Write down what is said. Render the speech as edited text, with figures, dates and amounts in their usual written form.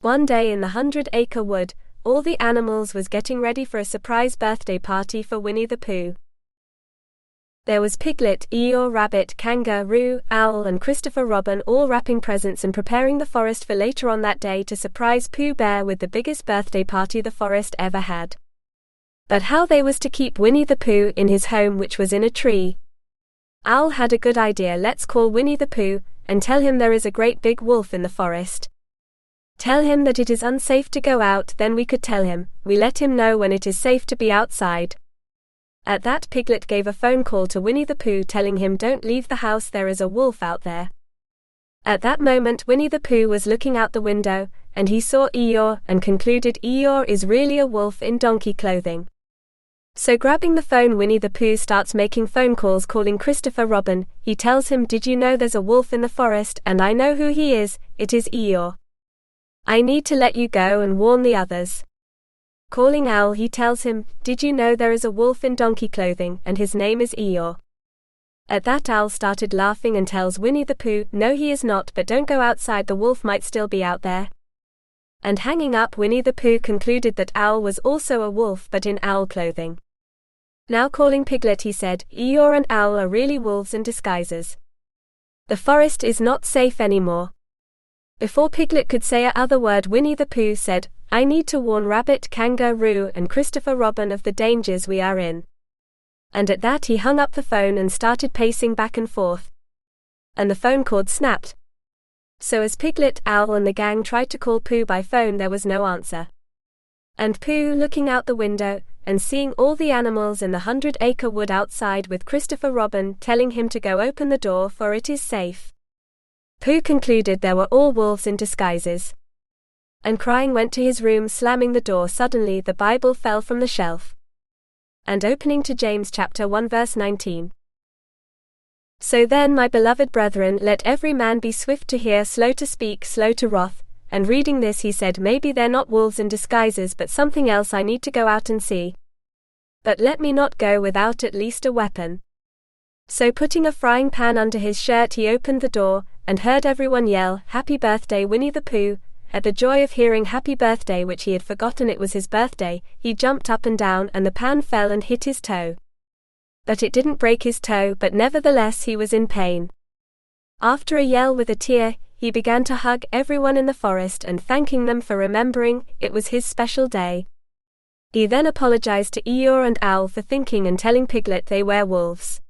One day in the 100-acre wood, all the animals was getting ready for a surprise birthday party for Winnie the Pooh. There was Piglet, Eeyore, Rabbit, Kangaroo, Owl and Christopher Robin all wrapping presents and preparing the forest for later on that day to surprise Pooh Bear with the biggest birthday party the forest ever had. But how they was to keep Winnie the Pooh in his home, which was in a tree? Owl had a good idea. Let's call Winnie the Pooh and tell him there is a great big wolf in the forest. Tell him that it is unsafe to go out, then we could tell him, we let him know when it is safe to be outside. At that, Piglet gave a phone call to Winnie the Pooh telling him don't leave the house, there is a wolf out there. At that moment Winnie the Pooh was looking out the window, and he saw Eeyore and concluded Eeyore is really a wolf in donkey clothing. So grabbing the phone, Winnie the Pooh starts making phone calls calling Christopher Robin. He tells him, did you know there's a wolf in the forest, and I know who he is, it is Eeyore. I need to let you go and warn the others. Calling Owl, he tells him, did you know there is a wolf in donkey clothing, and his name is Eeyore. At that Owl started laughing and tells Winnie the Pooh, no he is not, but don't go outside, the wolf might still be out there. And hanging up, Winnie the Pooh concluded that Owl was also a wolf but in owl clothing. Now calling Piglet, he said, Eeyore and Owl are really wolves in disguises. The forest is not safe anymore. Before Piglet could say a other word, Winnie the Pooh said, I need to warn Rabbit, Kangaroo and Christopher Robin of the dangers we are in. And at that he hung up the phone and started pacing back and forth. And the phone cord snapped. So as Piglet, Owl and the gang tried to call Pooh by phone, there was no answer. And Pooh, looking out the window and seeing all the animals in the 100-acre wood outside with Christopher Robin telling him to go open the door for it is safe, Pooh concluded they were all wolves in disguises. And crying went to his room, slamming the door. Suddenly the Bible fell from the shelf. And opening to James chapter 1 verse 19. So then, my beloved brethren, let every man be swift to hear, slow to speak, slow to wrath. And reading this he said, maybe they're not wolves in disguises but something else. I need to go out and see. But let me not go without at least a weapon. So putting a frying pan under his shirt, he opened the door and heard everyone yell, Happy birthday Winnie the Pooh. At the joy of hearing happy birthday, which he had forgotten it was his birthday, he jumped up and down and the pan fell and hit his toe. But it didn't break his toe, but nevertheless he was in pain. After a yell with a tear, he began to hug everyone in the forest and thanking them for remembering it was his special day. He then apologized to Eeyore and Owl for thinking and telling Piglet they were wolves.